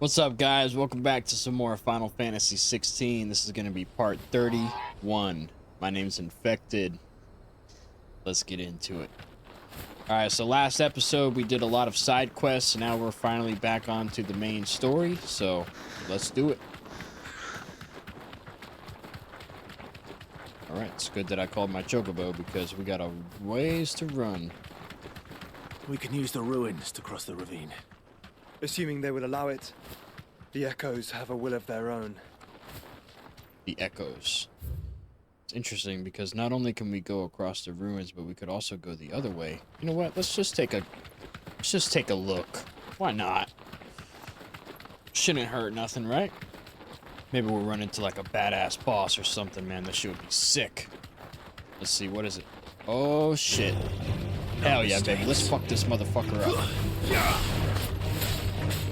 What's up, guys? Welcome back to some more Final Fantasy 16. This is going to be part 31. My name's Infected. Let's get into it. Alright, so last episode we did a lot of side quests. Now we're finally back onto the main story, so let's do it. Alright, it's good that I called my chocobo because we got a ways to run. We can use the ruins to cross the ravine. Assuming they will allow it. The Echoes have a will of their own. The Echoes. It's interesting because not only can we go across the ruins, but we could also go the other way. You know what? Let's just take a look. Why not? Shouldn't hurt nothing, right? Maybe we'll run into like a badass boss or something, man. This shit would be sick. Let's see, what is it? Oh shit. Hell yeah, baby. Let's fuck this motherfucker up.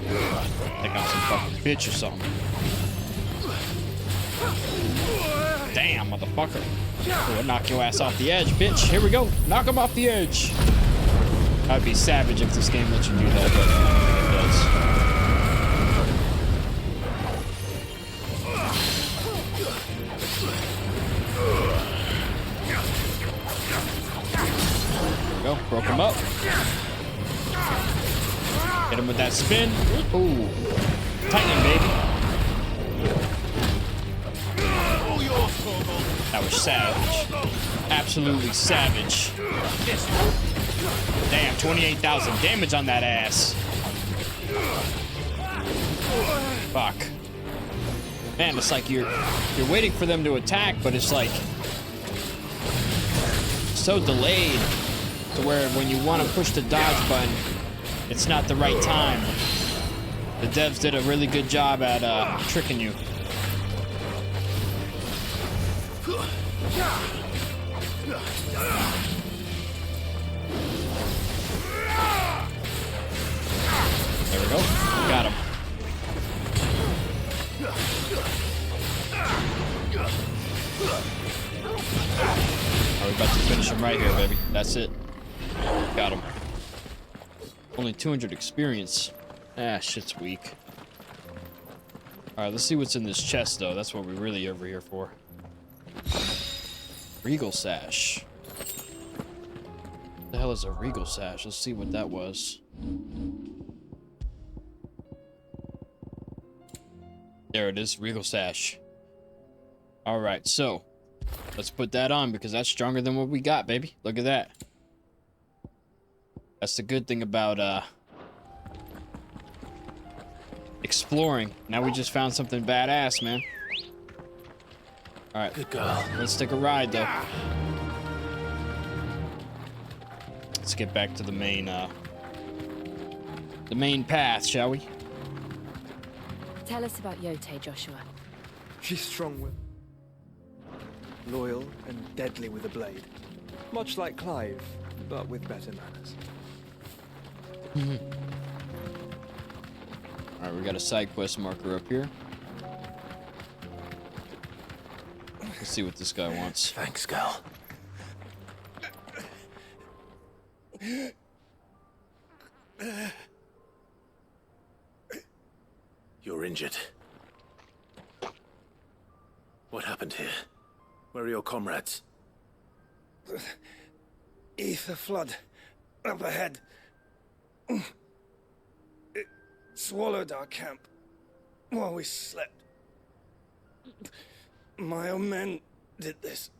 Think I'm some fucking bitch or something. Damn, motherfucker. Oh, I'll knock your ass off the edge, bitch. Here we go. Knock him off the edge. I'd be savage if this game lets you do that, but it does. There we go. Broke him up. Hit him with that spin. Ooh. Tighten, baby. That was savage. Absolutely savage. Damn, 28,000 damage on that ass. Fuck. Man, it's like you're waiting for them to attack, but it's like so delayed to where when you want to push the dodge button, it's not the right time. The devs did a really good job at tricking you. There we go. Got him. Are we about to finish him right here, baby? That's it. Got him. Only 200 experience. Ah, shit's weak. Alright, let's see what's in this chest, though. That's what we're really over here for. Regal Sash. What the hell is a Regal Sash? Let's see what that was. There it is, Regal Sash. Alright, so let's put that on because that's stronger than what we got, baby. Look at that. That's the good thing about exploring. Now we just found something badass, man. Alright, good girl. Let's take a ride, though. Let's get back to the main path, shall we? Tell us about Yote, Joshua. She's strong-willed, loyal, and deadly with a blade. Much like Clive, but with better manners. Alright, we got a side quest marker up here. Let's see what this guy wants. Thanks, girl. You're injured. What happened here? Where are your comrades? Aether flood. Up ahead. It swallowed our camp while we slept. My own men did this.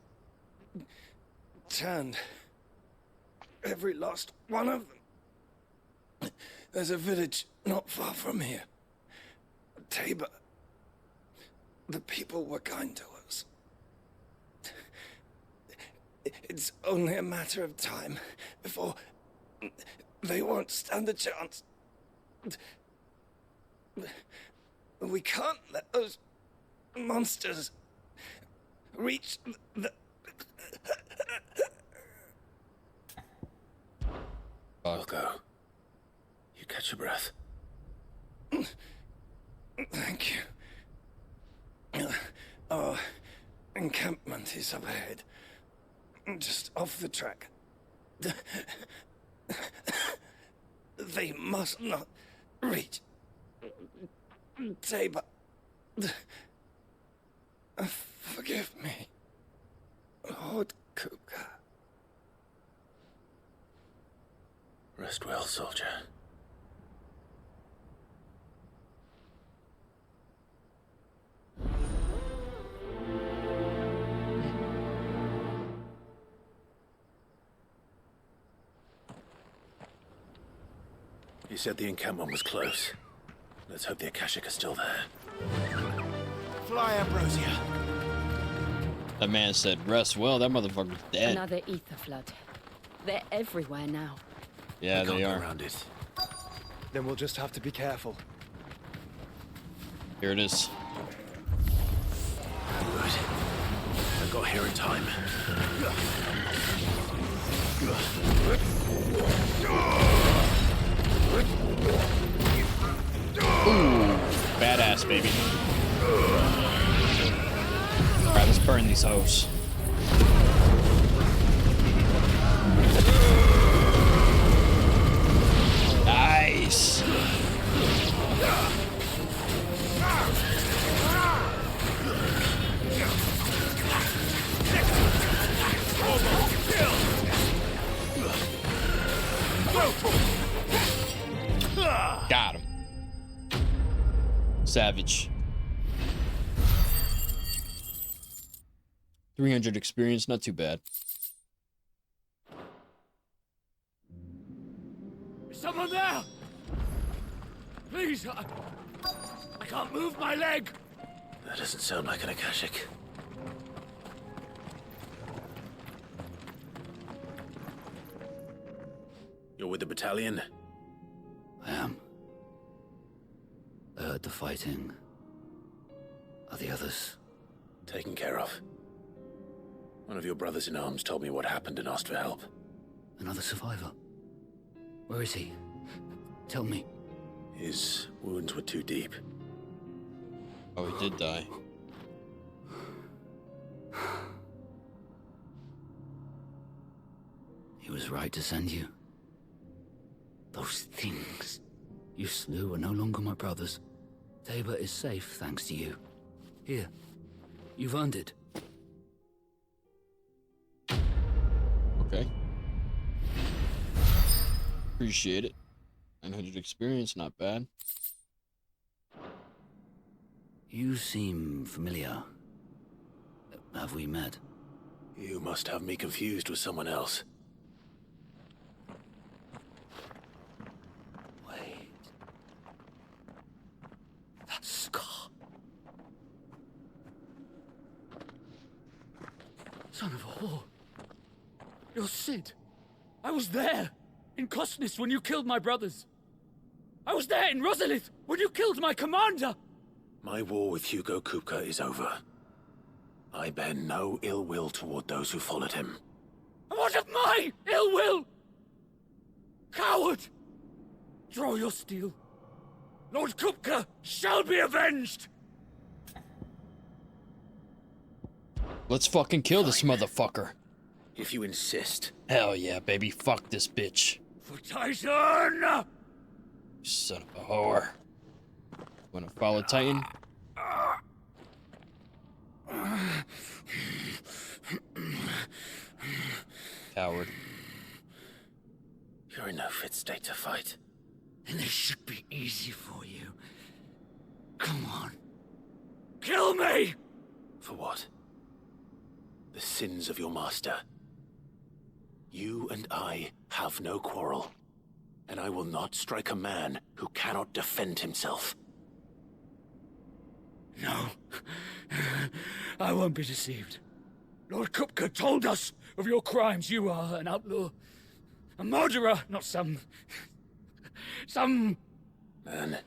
Turned every last one of them. There's a village not far from here. Tabor. The people were kind to us. It's only a matter of time before they won't stand a chance. We can't let those monsters reach the... I'll go. You catch your breath. Thank you. Our encampment is up ahead. Just off the track. They must not reach. Tabor. Forgive me, Lord Kupka. Rest well, soldier. You said the encampment was close. Let's hope the Akashic are still there. Fly, Ambrosia. That man said, rest well, that motherfucker's dead. Another ether flood. They're everywhere now. Yeah, We can't they go are. around it. Then we'll just have to be careful. Here it is. Good. I got here in time. Ooh, badass, baby. Alright, let's burn these hoes. Nice. Got him. Savage. 300 experience, not too bad. Is someone there? Please, I can't move my leg. That doesn't sound like an Akashic. You're with the battalion? I am. I heard the fighting. Are the others? Taken care of. One of your brothers in arms told me what happened and asked for help. Another survivor? Where is he? Tell me. His wounds were too deep. Oh, he did die. He was right to send you. Those things you slew are no longer my brothers. Tabor is safe thanks to you. Here, you've earned it. Okay. Appreciate it. 900 experience, not bad. You seem familiar. Have we met? You must have me confused with someone else. Wait. That scar. Son of a whore. You're Sid. I was there in Kosnis when you killed my brothers. I was there in Rosalith when you killed my commander. My war with Hugo Kupka is over. I bear no ill will toward those who followed him. And what of my ill will? Coward! Draw your steel. Lord Kupka shall be avenged! Let's fucking kill this motherfucker. If you insist. Hell yeah, baby. Fuck this bitch. For Titan! You son of a whore. Wanna follow Titan? Coward. You're in no fit state to fight. And this should be easy for you. Come on. Kill me! For what? The sins of your master. You and I have no quarrel. And I will not strike a man who cannot defend himself. No. I won't be deceived. Lord Kupka told us of your crimes. You are an outlaw. A murderer, not some Man.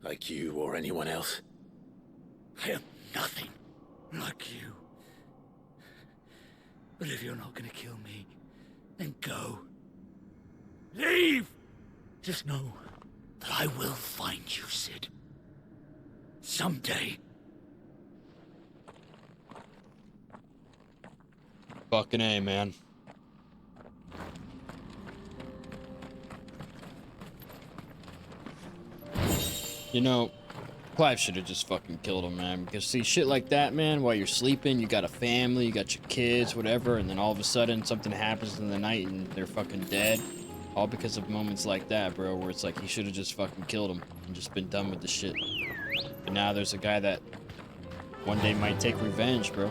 Like you or anyone else. I am nothing like you. But if you're not gonna kill me, then go. Leave! Just know that I will find you, Sid. Someday. Fucking A, man. You know, Clive should have just fucking killed him, man. Because see, shit like that, man, while you're sleeping, you got a family, you got your kids, whatever, and then all of a sudden something happens in the night and they're fucking dead. All because of moments like that, bro, where it's like he should have just fucking killed him and just been done with the shit. But now there's a guy that one day might take revenge, bro.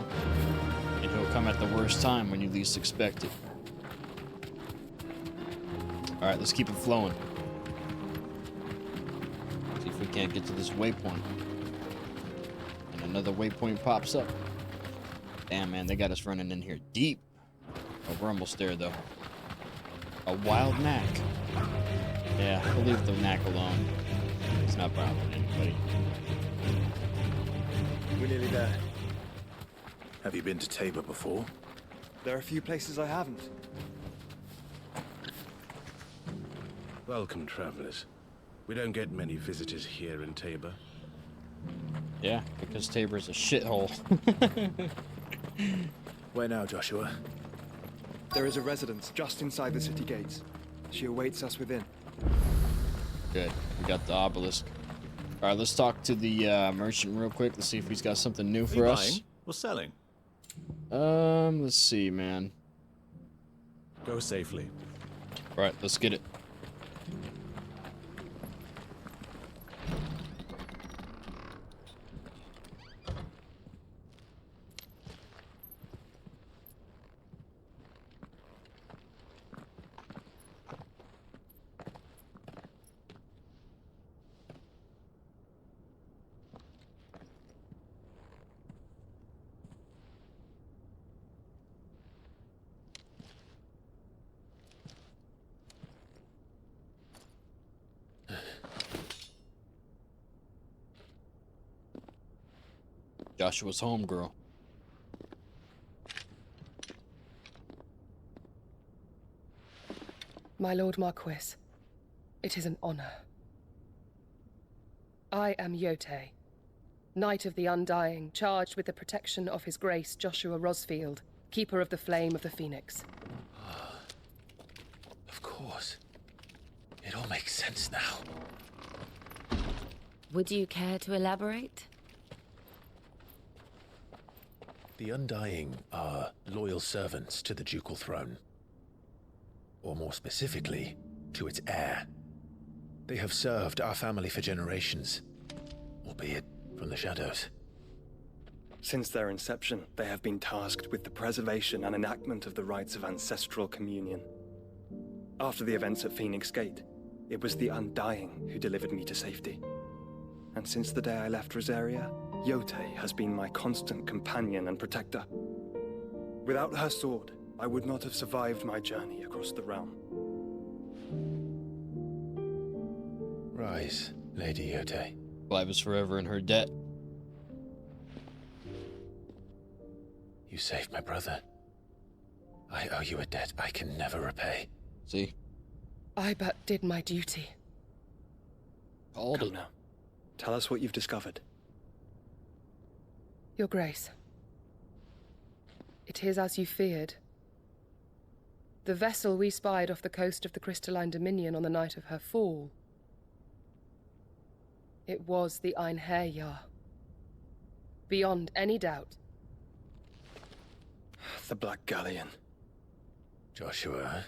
And he'll come at the worst time when you least expect it. Alright, let's keep it flowing. See if we can't get to this waypoint. And another waypoint pops up. Damn, man, they got us running in here deep. Oh, we're almost there, though. A wild knack. Yeah, we'll leave the knack alone. It's not bothering anybody. We're nearly there. Have you been to Tabor before? There are a few places I haven't. Welcome, travelers. We don't get many visitors here in Tabor. Yeah, because Tabor's a shithole. Where now, Joshua? There is a residence just inside the city gates. She awaits us within. Good. We got the obelisk. All right, let's talk to the merchant real quick. Let's see if he's got something new for us. Buying or selling? Let's see, man. Go safely. All right, let's get it. Joshua's home, girl. My Lord Marquis, it is an honor. I am Yotei, Knight of the Undying, charged with the protection of His Grace Joshua Rosfield, Keeper of the Flame of the Phoenix. Of course. It all makes sense now. Would you care to elaborate? The Undying are loyal servants to the ducal throne. Or more specifically, to its heir. They have served our family for generations, albeit from the shadows. Since their inception, they have been tasked with the preservation and enactment of the rites of ancestral communion. After the events at Phoenix Gate, it was the Undying who delivered me to safety. And since the day I left Rosaria, Yotei has been my constant companion and protector. Without her sword, I would not have survived my journey across the realm. Rise, Lady Yotei. Clive is forever in her debt. You saved my brother. I owe you a debt I can never repay. See? I but did my duty. Called Come it. now. Tell us what you've discovered. Your Grace. It is as you feared. The vessel we spied off the coast of the Crystalline Dominion on the night of her fall. It was the Einherjar. Beyond any doubt. The Black Galleon. Joshua,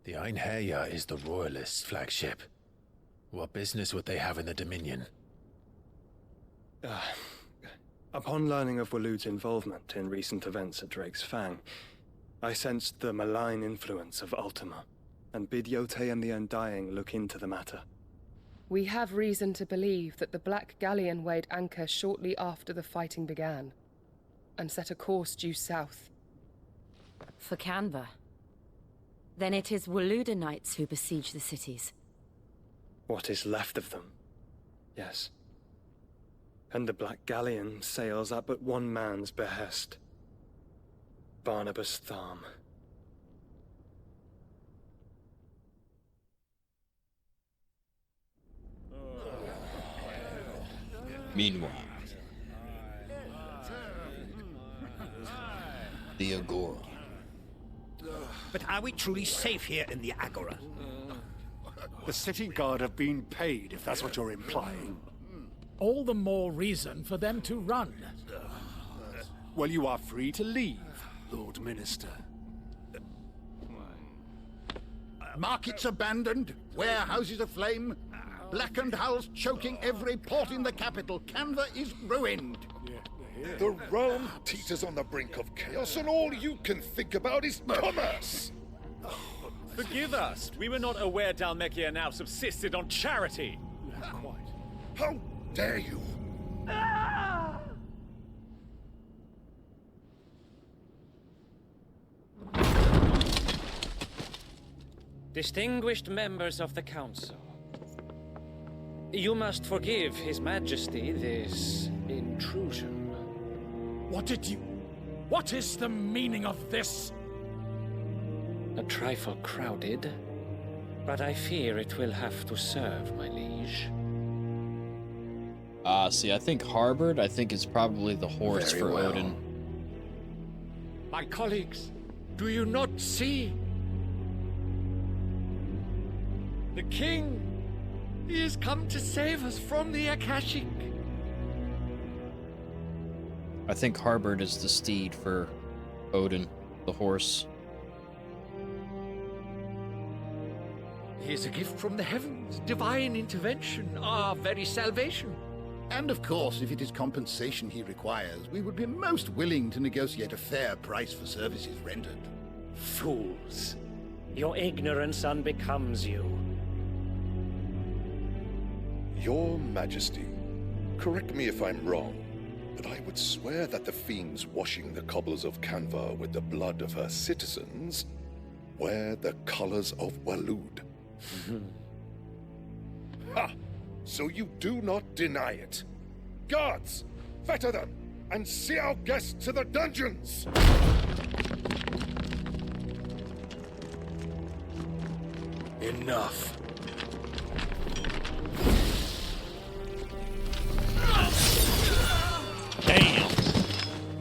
the Einherjar is the Royalists' flagship. What business would they have in the Dominion? Upon learning of Waloed's involvement in recent events at Drake's Fang, I sensed the malign influence of Ultima, and bid Yotei and the Undying look into the matter. We have reason to believe that the Black Galleon weighed anchor shortly after the fighting began, and set a course due south. For Canva. Then it is Waloed Knights who besiege the cities. What is left of them? Yes. And the Black Galleon sails at but one man's behest. Barnabas Tharm. Meanwhile, the Agora. But are we truly safe here in the Agora? The city guard have been paid, if that's what you're implying. All the more reason for them to run. Well, you are free to leave, Lord Minister. Markets abandoned, warehouses aflame, blackened hulls choking every port in the capital. Canva is ruined. The realm teeters on the brink of chaos, and all you can think about is commerce! Forgive us. We were not aware Dhalmekia now subsisted on charity. How dare you! Distinguished members of the Council, you must forgive His Majesty this intrusion. What is the meaning of this? A trifle crowded, but I fear it will have to serve, my liege. See, I think harbored, I think it's probably the horse for Odin. My colleagues, do you not see? The king, he has come to save us from the Akashic. I think harbored is the steed for Odin, the horse. He is a gift from the heavens, divine intervention, our very salvation. And of course, if it is compensation he requires, we would be most willing to negotiate a fair price for services rendered. Fools. Your ignorance unbecomes you. Your Majesty, correct me if I'm wrong, but I would swear that the fiends washing the cobbles of Canva with the blood of her citizens wear the colors of Waloed. Ha! So you do not deny it. Guards, fetter them, and see our guests to the dungeons! Enough. Damn!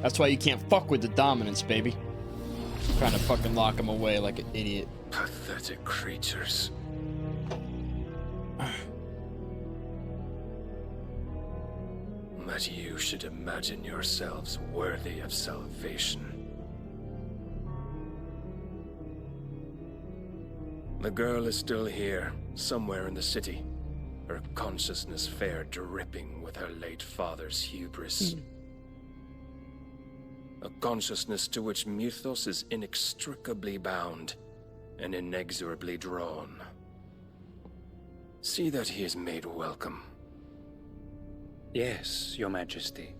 That's why you can't fuck with the dominance, baby. Trying to fucking lock him away like an idiot. Pathetic creatures. That you should imagine yourselves worthy of salvation. The girl is still here, somewhere in the city. Her consciousness fair dripping with her late father's hubris. A consciousness to which Mythos is inextricably bound and inexorably drawn. See that he is made welcome. Yes, Your Majesty.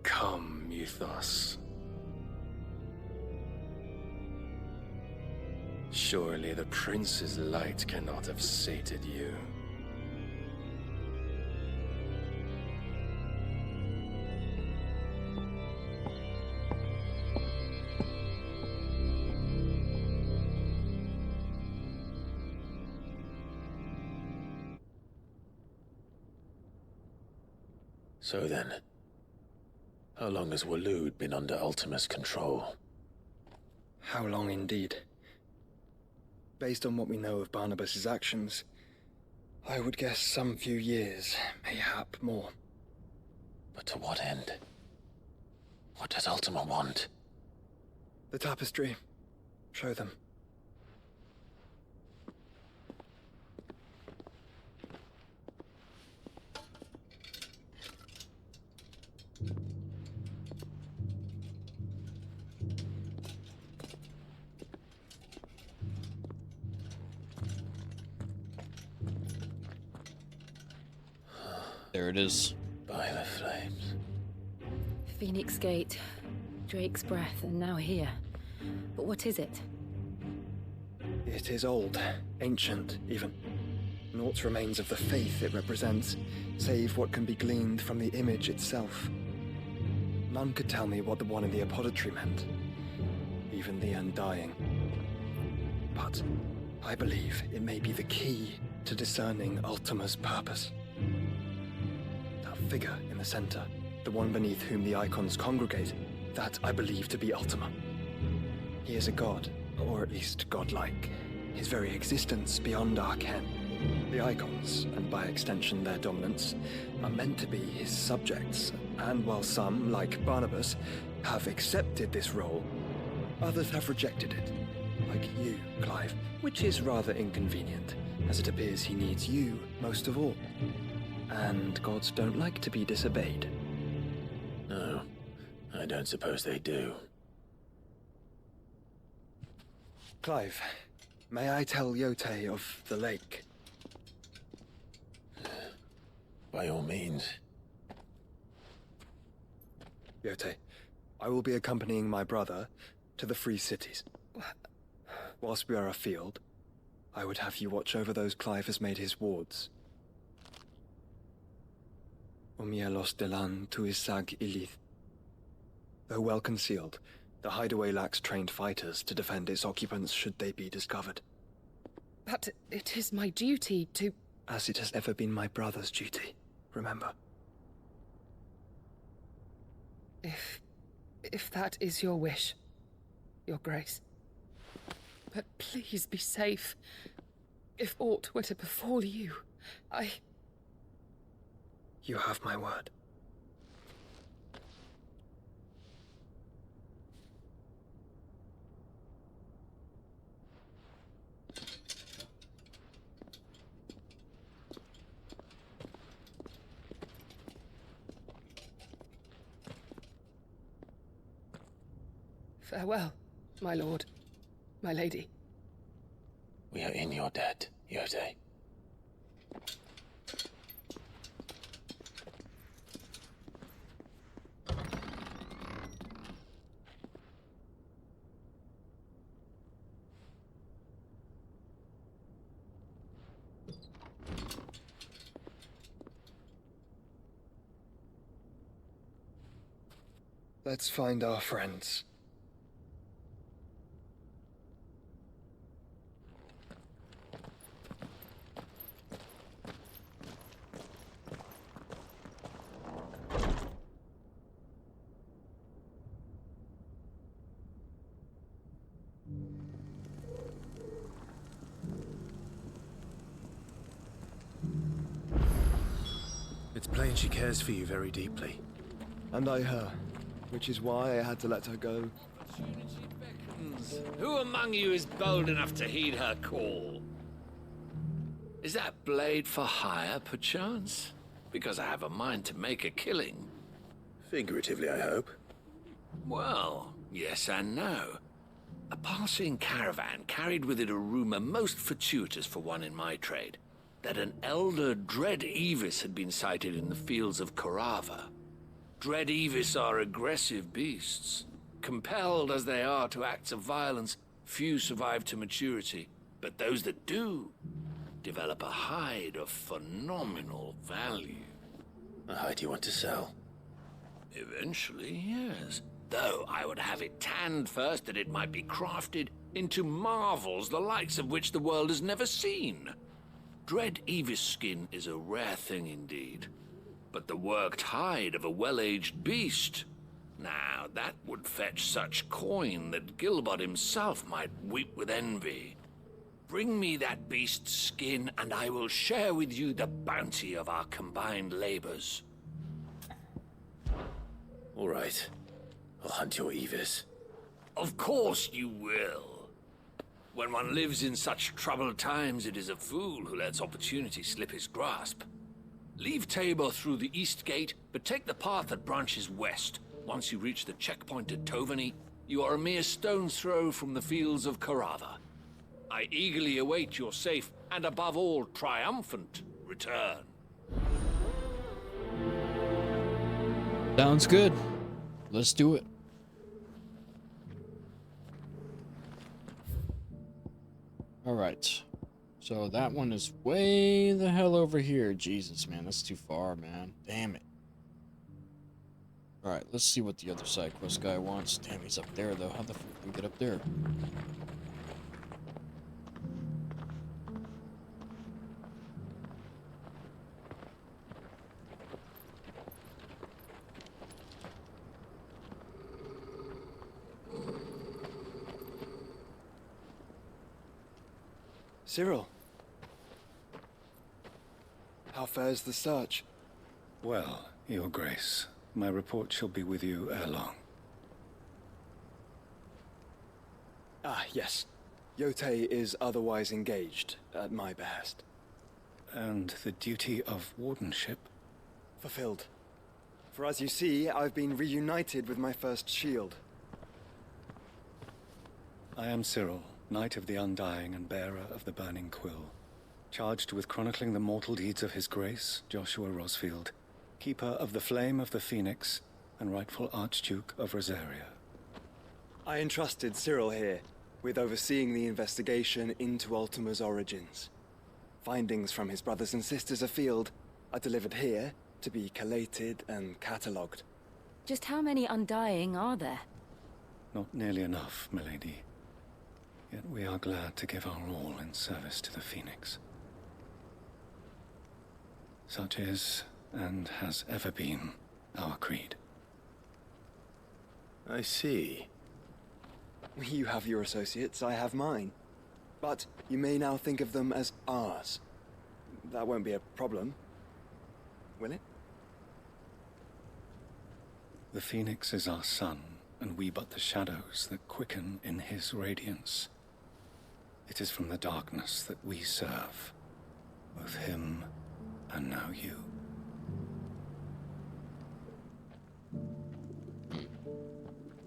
Come, Mythos. Surely the prince's light cannot have sated you. So then, how long has Waloed been under Ultima's control? How long indeed? Based on what we know of Barnabas's actions, I would guess some few years, mayhap more. But to what end? What does Ultima want? The tapestry. Show them. There it is. By the flames. Phoenix Gate, Drake's Breath, and now here. But what is it? It is old, ancient, even. Naught remains of the faith it represents, save what can be gleaned from the image itself. None could tell me what the one in the apothecary meant, even the Undying. But I believe it may be the key to discerning Ultima's purpose. That figure in the center, the one beneath whom the icons congregate, that I believe to be Ultima. He is a god, or at least godlike, his very existence beyond our ken. The icons, and by extension their dominance, are meant to be his subjects, and while some, like Barnabas, have accepted this role, others have rejected it, like you, Clive, which is rather inconvenient, as it appears he needs you most of all. And gods don't like to be disobeyed. No, I don't suppose they do. Clive, may I tell Yote of the lake? By all means. Yote, I will be accompanying my brother to the Free Cities. Whilst we are afield, I would have you watch over those Clive has made his wards. Umielos delan tuisag ilith. Though well concealed, the hideaway lacks trained fighters to defend its occupants should they be discovered. But it is my duty to... As it has ever been my brother's duty, remember. If that is your wish, Your Grace. But please be safe. If aught were to befall you, You have my word. Farewell, my lord, my lady. We are in your debt, Yote. Let's find our friends. It's plain she cares for you very deeply. And I her, which is why I had to let her go. Who among you is bold enough to heed her call? Is that blade for hire, perchance? Because I have a mind to make a killing. Figuratively, I hope. Well, yes and no. A passing caravan carried with it a rumor most fortuitous for one in my trade, that an elder Dread Evis had been sighted in the fields of Korava. Dread Evis are aggressive beasts. Compelled as they are to acts of violence, few survive to maturity, but those that do develop a hide of phenomenal value. A hide you want to sell? Eventually, yes. Though I would have it tanned first that it might be crafted into marvels the likes of which the world has never seen. Dread Evis skin is a rare thing indeed. But the worked hide of a well-aged beast, now that would fetch such coin that Gilbert himself might weep with envy. Bring me that beast's skin, and I will share with you the bounty of our combined labors. All right. I'll hunt your Evis. Of course you will. When one lives in such troubled times, it is a fool who lets opportunity slip his grasp. Leave Tabor through the east gate, but take the path that branches west. Once you reach the checkpoint at Tovany, you are a mere stone's throw from the fields of Korava. I eagerly await your safe, and above all, triumphant return. Sounds good. Let's do it. Alright. So that one is way the hell over here. Jesus, man. That's too far, man. Damn it. Alright, let's see what the other side quest guy wants. Damn, he's up there, though. How the fuck do we get up there? Cyril. How fares the search? Well, Your Grace, my report shall be with you ere long. Ah, yes. Yotei is otherwise engaged, at my behest. And the duty of wardenship? Fulfilled. For as you see, I've been reunited with my first shield. I am Cyril, Knight of the Undying and bearer of the Burning Quill, charged with chronicling the mortal deeds of His Grace, Joshua Rosfield, Keeper of the Flame of the Phoenix, and rightful Archduke of Rosaria. I entrusted Cyril here with overseeing the investigation into Ultima's origins. Findings from his brothers and sisters afield are delivered here to be collated and catalogued. Just how many Undying are there? Not nearly enough, milady. Yet we are glad to give our all in service to the Phoenix. Such is, and has ever been, our creed. I see. You have your associates, I have mine. But you may now think of them as ours. That won't be a problem, will it? The Phoenix is our sun, and we but the shadows that quicken in his radiance. It is from the darkness that we serve, both him and now you.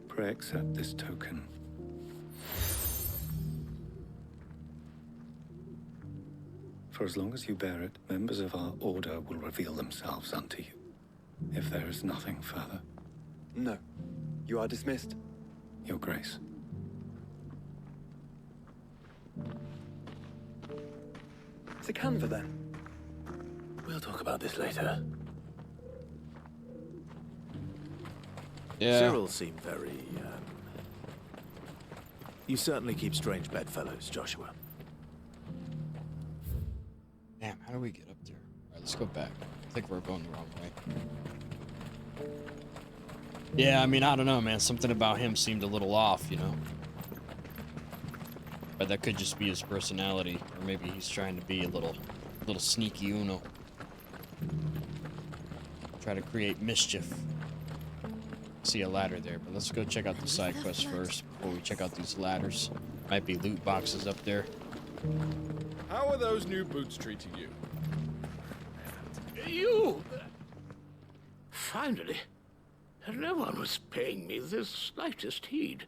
Pray accept this token. For as long as you bear it, members of our order will reveal themselves unto you, if there is nothing further. No. You are dismissed. Your Grace. To Canva, then. We'll talk about this later. Yeah. Cyril seemed very, You certainly keep strange bedfellows, Joshua. Damn, how do we get up there? Alright, let's go back. I think we're going the wrong way. Yeah, I mean, I don't know, man. Something about him seemed a little off, you know? But that could just be his personality. Or maybe he's trying to be a little sneaky Uno. Try to create mischief. See a ladder there, but let's go check out the side quest first before we check out these ladders. Might be loot boxes up there. How are those new boots treating you? You! Finally. No one was paying me the slightest heed.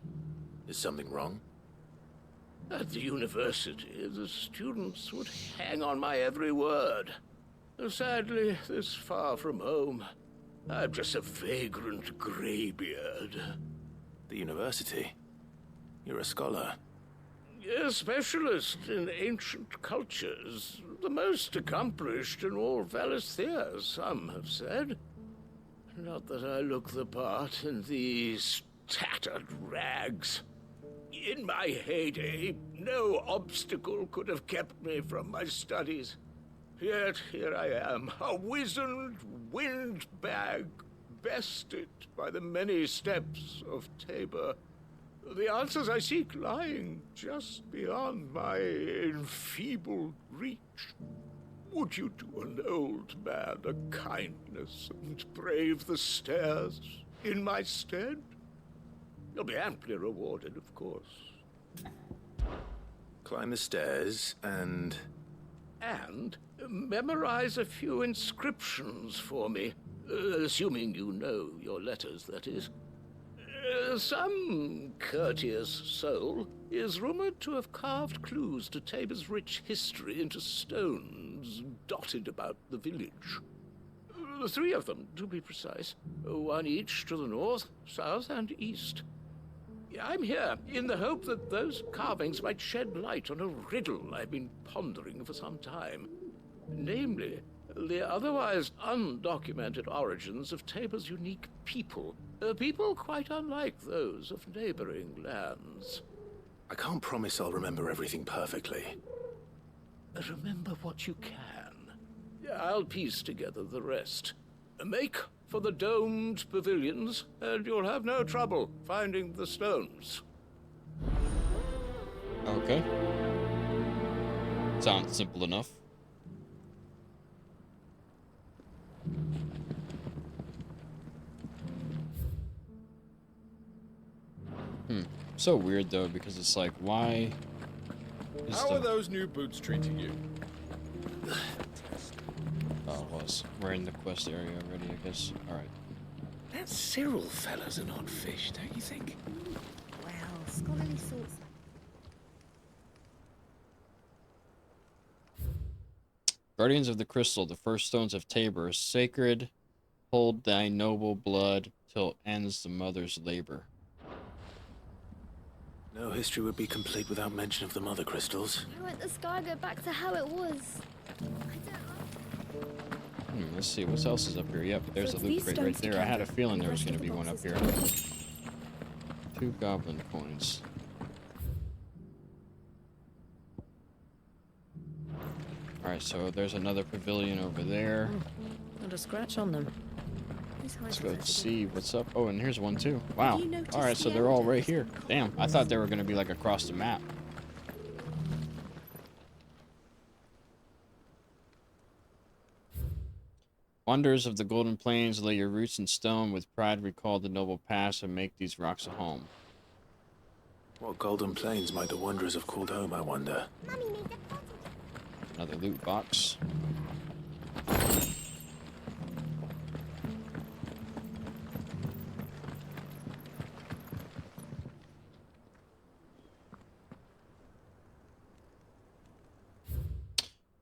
Is something wrong? At the university, the students would hang on my every word. Sadly, this far from home, I'm just a vagrant greybeard. The university? You're a scholar. A specialist in ancient cultures. The most accomplished in all Valisthea, some have said. Not that I look the part in these tattered rags. In my heyday, no obstacle could have kept me from my studies. Yet here I am, a wizened windbag, bested by the many steps of Tabor. The answers I seek lying just beyond my enfeebled reach. Would you do an old man a kindness and brave the stairs in my stead? You'll be amply rewarded, of course. Climb the stairs and memorize a few inscriptions for me, assuming you know your letters, that is. Some courteous soul is rumored to have carved clues to Tabor's rich history into stones dotted about the village. 3 of them, to be precise. 1 each to the north, south, and east. I'm here in the hope that those carvings might shed light on a riddle I've been pondering for some time. Namely, the otherwise undocumented origins of Tabor's unique people. People quite unlike those of neighboring lands. I can't promise I'll remember everything perfectly. Remember what you can. I'll piece together the rest. Make for the domed pavilions, and you'll have no trouble finding the stones. Okay. Sounds simple enough. So weird though, because it's like, why is How are those new boots treating you? Oh, we're in the quest area already, I guess. Alright. That Cyril fella's an odd fish, don't you think? Well, scholarly sorts. Guardians of the Crystal, the first stones of Tabor, sacred, hold thy noble blood till ends the mother's labor. No history would be complete without mention of the mother crystals. Why won't the sky go back to how it was? Let's see, what else is up here? Yep, there's So a loot these crate right stones there. I had a together, feeling and there was rest going of to the be one up boxes here. 2 goblin coins. Alright, so there's another pavilion over there. Not a scratch on them. Let's go see what's up. Oh, and here's one too. Wow. you noticed Alright, so the they're all right here. Damn, I thought they were going to be like across the map. Wonders of the Golden Plains, lay your roots in stone, with pride recall the noble past and make these rocks a home. What golden plains might the wanderers have called home, I wonder? Another loot box.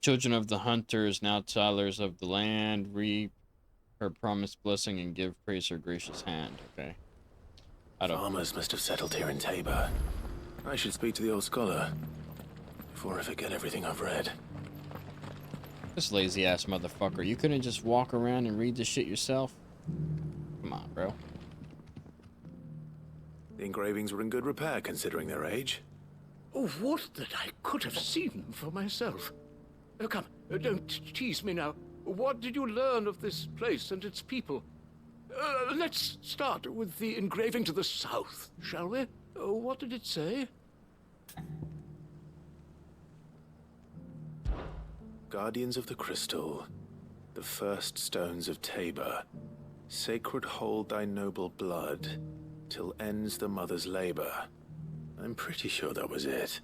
Children of the hunters, now tillers of the land, reap her promised blessing and give praise her gracious hand. Okay. Farmers must have settled here in Tabor. I should speak to the old scholar before I forget everything I've read. This lazy ass motherfucker. You couldn't just walk around and read this shit yourself? Come on, bro. The engravings were in good repair considering their age. Oh, would that I could have seen them for myself. Oh, come, don't tease me now. What did you learn of this place and its people? Let's start with the engraving to the south, shall we? What did it say? Guardians of the Crystal, the first stones of Tabor, sacred hold thy noble blood, till ends the mother's labor. I'm pretty sure that was it.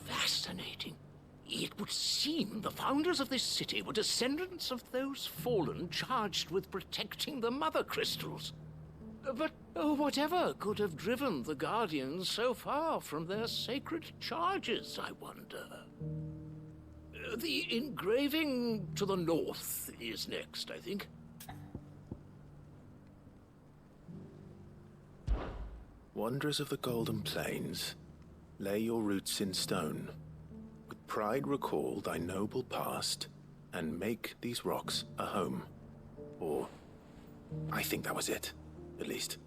Fascinating. It would seem the founders of this city were descendants of those fallen charged with protecting the mother crystals. But whatever could have driven the Guardians so far from their sacred charges, I wonder? The engraving to the north is next, I think. Wanderers of the Golden Plains, lay your roots in stone. With pride recall thy noble past, and make these rocks a home. Or, I think that was it, at least.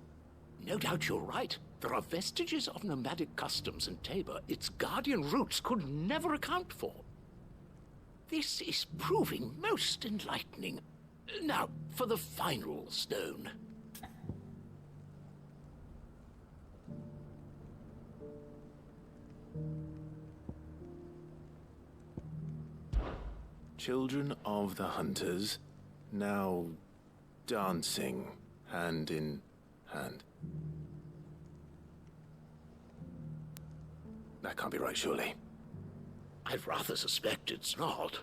No doubt you're right. There are vestiges of nomadic customs in Tabor its guardian roots could never account for. This is proving most enlightening. Now, for the final stone. Children of the hunters, now dancing hand in hand. That can't be right, surely. I'd rather suspect it's not.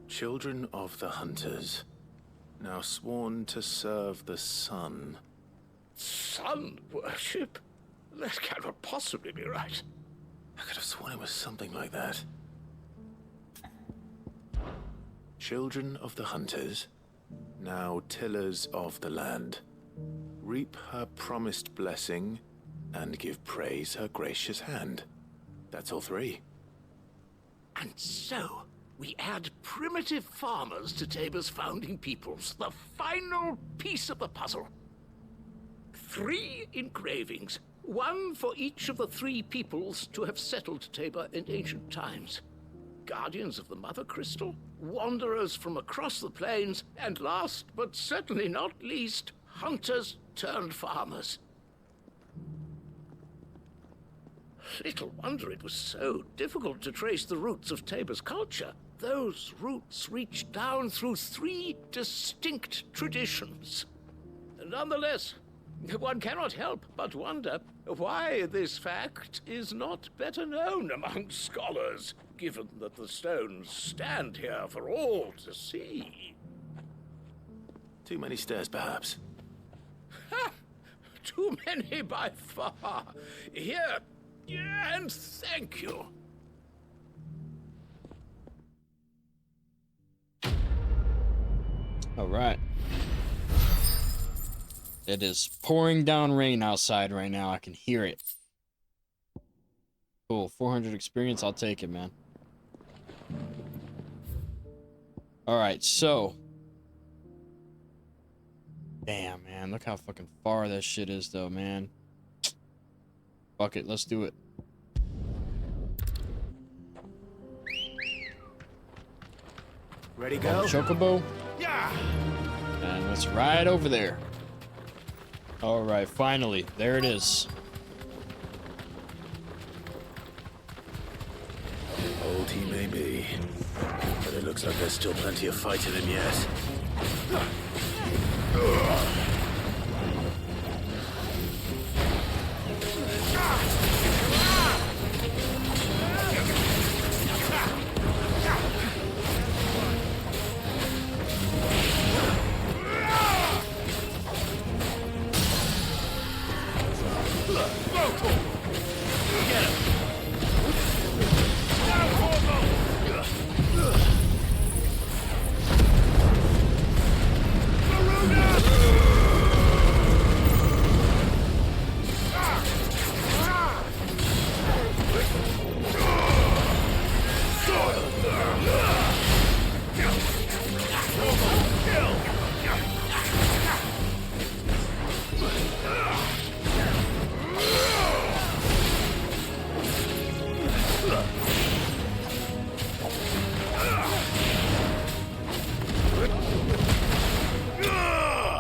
Children of the hunters, now sworn to serve the sun. Sun worship? That cannot possibly be right. I could have sworn it was something like that. Children of the hunters, now tillers of the land, reap her promised blessing and give praise her gracious hand. That's all three. And so, we add primitive farmers to Tabor's founding peoples, the final piece of the puzzle. 3 engravings, one for each of the 3 peoples to have settled Tabor in ancient times. Guardians of the Mother Crystal, wanderers from across the plains, and last but certainly not least, hunters turned farmers. Little wonder it was so difficult to trace the roots of Tabor's culture. Those roots reach down through 3 distinct traditions. Nonetheless, one cannot help but wonder why this fact is not better known among scholars, given that the stones stand here for all to see. Too many stairs, perhaps. Ha! Too many by far. Here, and thank you. All right. It is pouring down rain outside right now. I can hear it. Cool. 400 experience. I'll take it, man. All right. So. Damn, man. Look how fucking far that shit is, though, man. Fuck it. Let's do it. Ready, go? Chocobo. Yeah. And let's ride over there. All right, finally, there it is. Old he may be, but it looks like there's still plenty of fight in him yet.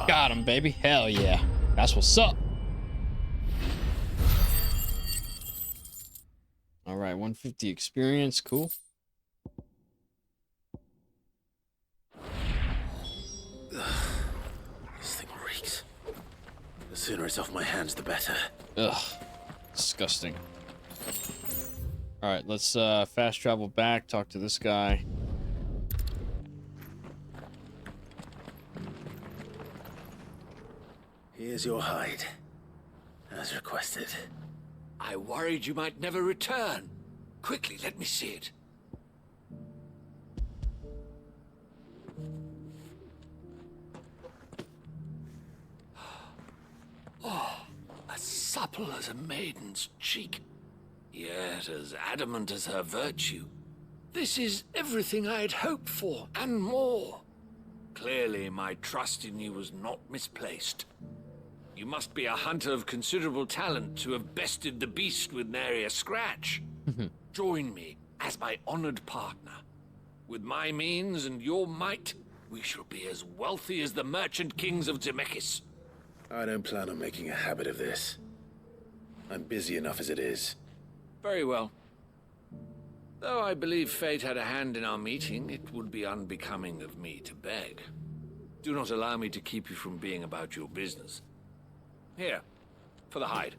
Got him, baby. Hell yeah. That's what's up. All right, 150 experience. Cool. This thing reeks. The sooner it's off my hands, the better. Ugh. Disgusting. All right, let's fast travel back, talk to this guy. Here's your hide, as requested. I worried you might never return. Quickly, let me see it. Oh, as supple as a maiden's cheek, yet as adamant as her virtue. This is everything I had hoped for, and more. Clearly, my trust in you was not misplaced. You must be a hunter of considerable talent to have bested the beast with nary a scratch. Join me as my honored partner. With my means and your might, we shall be as wealthy as the merchant kings of Zemeckis. I don't plan on making a habit of this. I'm busy enough as it is. Very well. Though I believe fate had a hand in our meeting, it would be unbecoming of me to beg. Do not allow me to keep you from being about your business. Here, for the hide.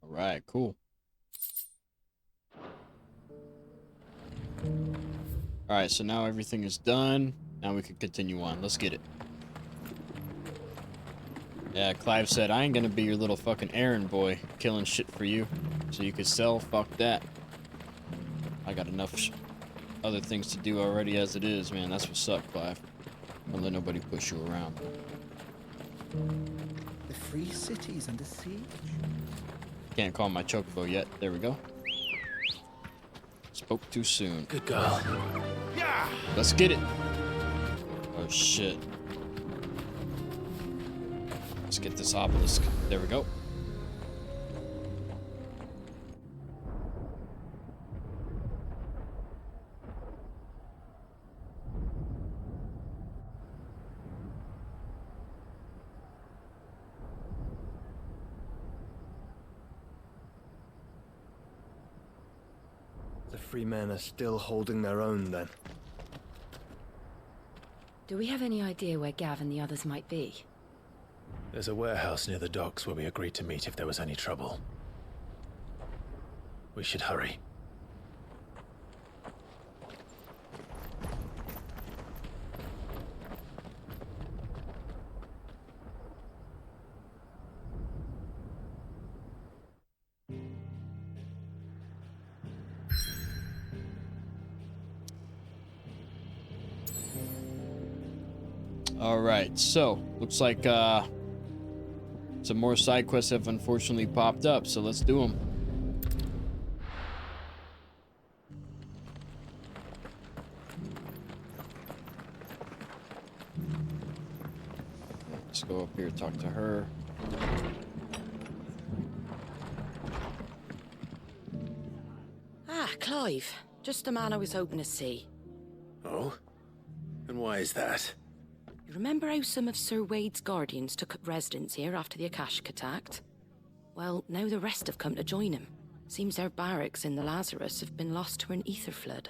All right, cool. All right, so now everything is done. Now we can continue on. Let's get it. Yeah, Clive said, I ain't gonna be your little fucking errand boy killing shit for you so you could sell. Fuck that. I got enough other things to do already as it is, man. That's what's up, Clive. Don't let nobody push you around. The free city's under siege. Can't call my chocobo yet. There we go. Spoke too soon. Good girl. Yeah. Let's get it. Oh shit. Let's get this obelisk. There we go. free men are still holding their own, then. Do we have any idea where Gav and the others might be? There's a warehouse near the docks where we agreed to meet if there was any trouble. We should hurry. Alright, so, looks like some more side quests have unfortunately popped up, so let's do them. Let's go up here, talk to her. Ah, Clive. Just the man I was hoping to see. Oh? And why is that? You remember how some of Sir Wade's guardians took up residence here after the Akashic attacked? Well, now the rest have come to join him. Seems their barracks in the Lazarus have been lost to an ether flood.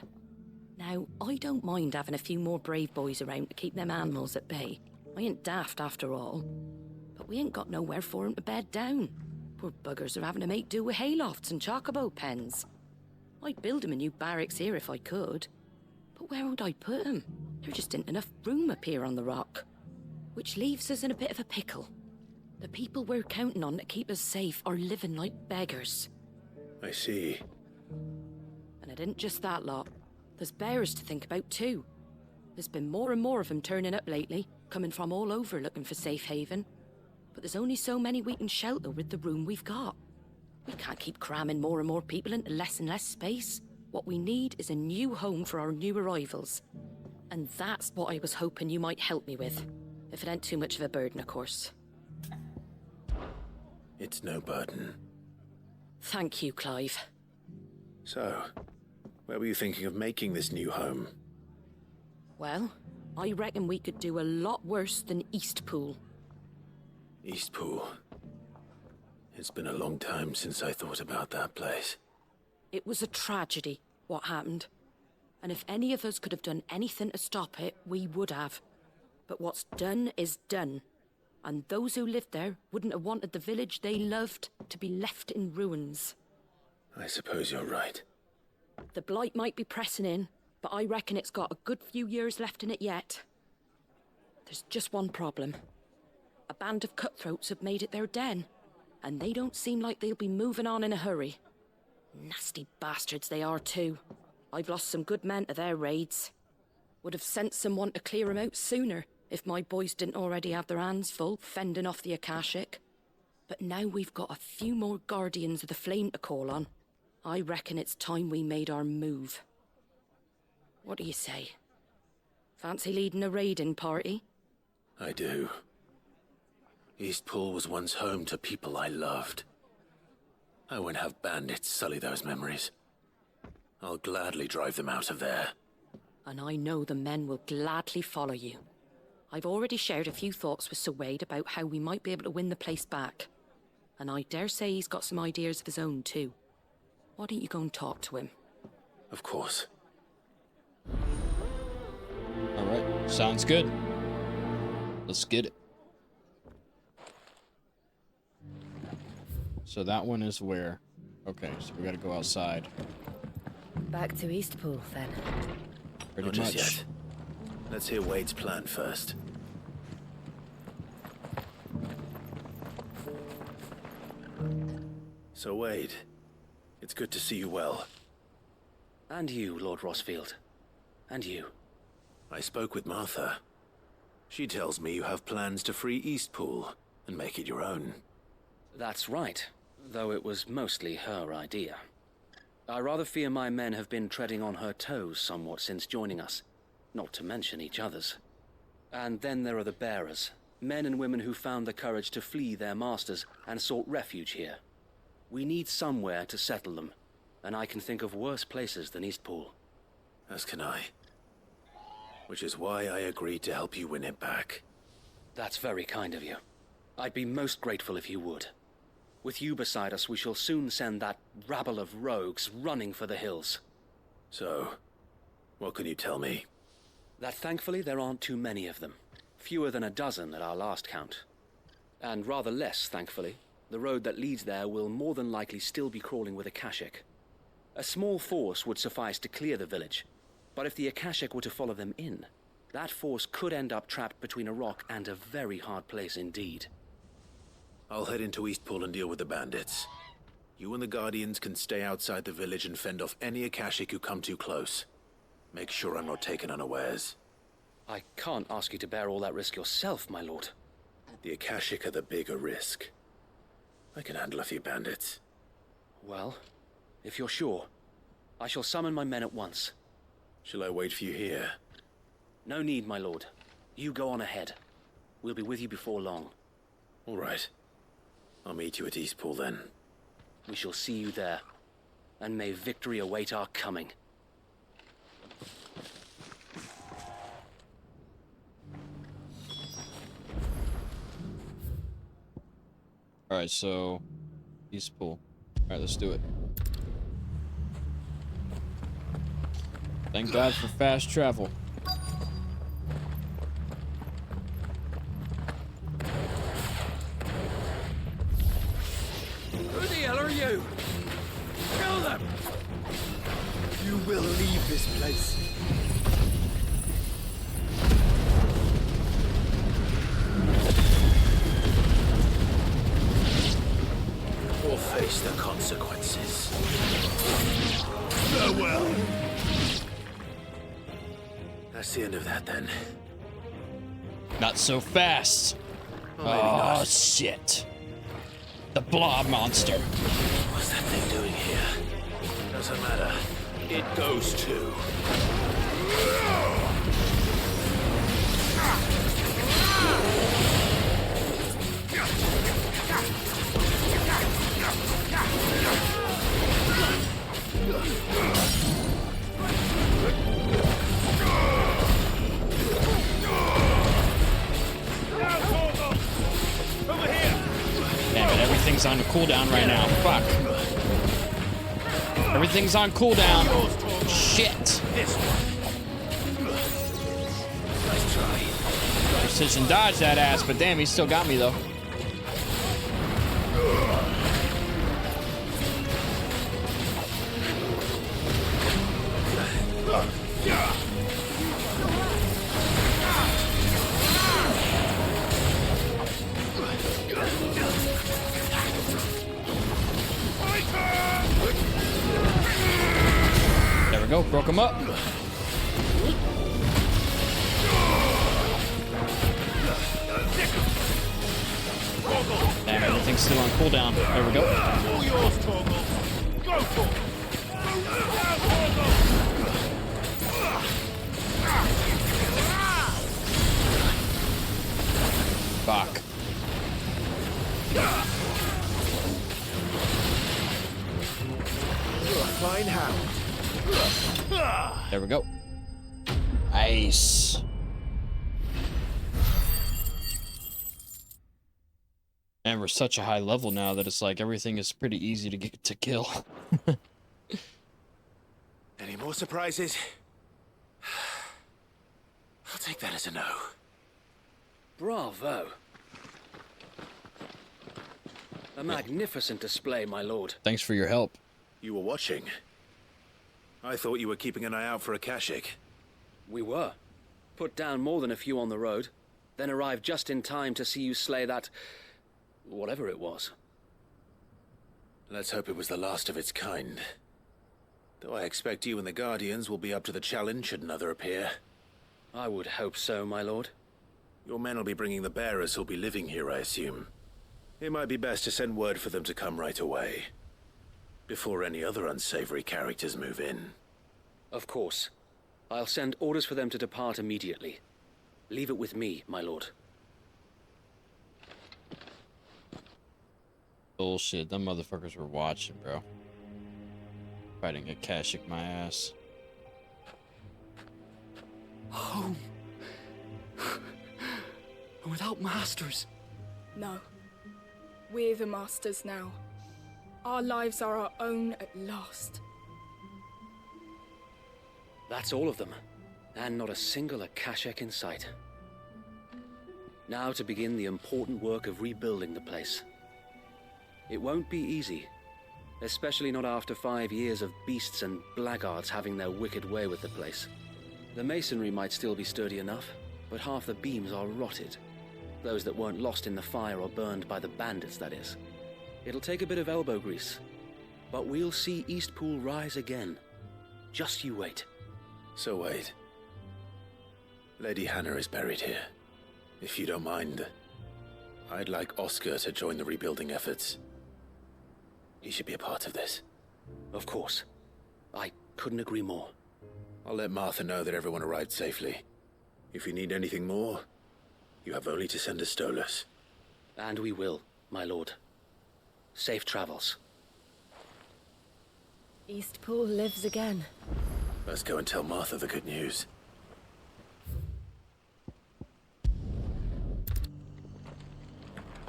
Now, I don't mind having a few more brave boys around to keep them animals at bay. I ain't daft after all. But we ain't got nowhere for 'em to bed down. Poor buggers are having to make do with haylofts and chocobo pens. I'd build 'em a new barracks here if I could. But where would I put 'em? There just isn't enough room up here on the rock. Which leaves us in a bit of a pickle. The people we're counting on to keep us safe are living like beggars. I see. And it isn't just that lot. There's bears to think about too. There's been more and more of them turning up lately, coming from all over looking for safe haven. But there's only so many we can shelter with the room we've got. We can't keep cramming more and more people into less and less space. What we need is a new home for our new arrivals. And that's what I was hoping you might help me with. If it ain't too much of a burden, of course. It's no burden. Thank you, Clive. So, where were you thinking of making this new home? Well, I reckon we could do a lot worse than Eastpool. Eastpool. It's been a long time since I thought about that place. It was a tragedy, what happened. And if any of us could have done anything to stop it, we would have. But what's done is done. And those who lived there wouldn't have wanted the village they loved to be left in ruins. I suppose you're right. The Blight might be pressing in, but I reckon it's got a good few years left in it yet. There's just one problem. A band of cutthroats have made it their den, and they don't seem like they'll be moving on in a hurry. Nasty bastards they are too. I've lost some good men to their raids. Would have sent someone to clear 'em out sooner if my boys didn't already have their hands full fending off the Akashic. But now we've got a few more guardians of the flame to call on. I reckon it's time we made our move. What do you say? Fancy leading a raiding party? I do. Eastpool was once home to people I loved. I won't have bandits sully those memories. I'll gladly drive them out of there. And I know the men will gladly follow you. I've already shared a few thoughts with Sir Wade about how we might be able to win the place back. And I dare say he's got some ideas of his own too. Why don't you go and talk to him? Of course. Alright, sounds good. Let's get it. So that one is where? Okay, so we gotta go outside. Back to Eastpool, then. Pretty Not much. just yet. Let's hear Wade's plan first. So Wade, it's good to see you well. And you, Lord Rosfield. And you. I spoke with Martha. She tells me you have plans to free Eastpool and make it your own. That's right, though it was mostly her idea. I rather fear my men have been treading on her toes somewhat since joining us, not to mention each other's. And then there are the bearers, men and women who found the courage to flee their masters and sought refuge here. We need somewhere to settle them, and I can think of worse places than Eastpool. As can I. Which is why I agreed to help you win it back. That's very kind of you. I'd be most grateful if you would. With you beside us, we shall soon send that rabble of rogues running for the hills. So, what can you tell me? That thankfully there aren't too many of them. Fewer than a dozen at our last count. And rather less, thankfully. The road that leads there will more than likely still be crawling with Akashic. A small force would suffice to clear the village, but if the Akashic were to follow them in, that force could end up trapped between a rock and a very hard place indeed. I'll head into Eastpool and deal with the bandits. You and the Guardians can stay outside the village and fend off any Akashic who come too close. Make sure I'm not taken unawares. I can't ask you to bear all that risk yourself, my lord. The Akashic are the bigger risk. I can handle a few bandits. Well, if you're sure, I shall summon my men at once. Shall I wait for you here? No need, my lord. You go on ahead. We'll be with you before long. All right. I'll meet you at Eastpool then. We shall see you there. And may victory await our coming. Alright, so Eastpool. Alright, let's do it. Thank God for fast travel. Who the hell are you? Kill them! You will leave this place. Or face the consequences. Farewell. That's the end of that then. Not so fast. Oh, shit. The blob monster. What's that thing doing here? Doesn't matter. It goes too. Damn it, everything's on cooldown right now. Fuck. Everything's on cooldown. Shit. Nice try. Precision dodge that ass, but damn, he still got me though. There we go, broke him up. Damn, everything's still on cooldown. There we go. All yours, Torgal. Go for it. Fuck. You're a fine hound. There we go. Nice. And we're such a high level now that it's like everything is pretty easy to get to kill. Any more surprises? I'll take that as a no. Bravo. A magnificent display, my lord. Thanks for your help. You were watching. I thought you were keeping an eye out for Akashic. We were. Put down more than a few on the road, then arrived just in time to see you slay that... whatever it was. Let's hope it was the last of its kind. Though I expect you and the Guardians will be up to the challenge should another appear. I would hope so, my lord. Your men will be bringing the bearers who'll be living here, I assume. It might be best to send word for them to come right away, before any other unsavory characters move in. Of course. I'll send orders for them to depart immediately. Leave it with me, my lord. Bullshit, them motherfuckers were watching, bro. Fighting Akashic my ass. Home. Without masters. No. We're the masters now. Our lives are our own at last. That's all of them, and not a single Akashic in sight. Now to begin the important work of rebuilding the place. It won't be easy, especially not after 5 years of beasts and blackguards having their wicked way with the place. The masonry might still be sturdy enough, but half the beams are rotted. Those that weren't lost in the fire or burned by the bandits, that is. It'll take a bit of elbow grease, but we'll see Eastpool rise again. Just you wait. So wait. Lady Hannah is buried here. If you don't mind, I'd like Oscar to join the rebuilding efforts. He should be a part of this. Of course. I couldn't agree more. I'll let Martha know that everyone arrived safely. If you need anything more, you have only to send a Stolas. And we will, my lord. Safe travels. Eastpool lives again. Let's go and tell Martha the good news.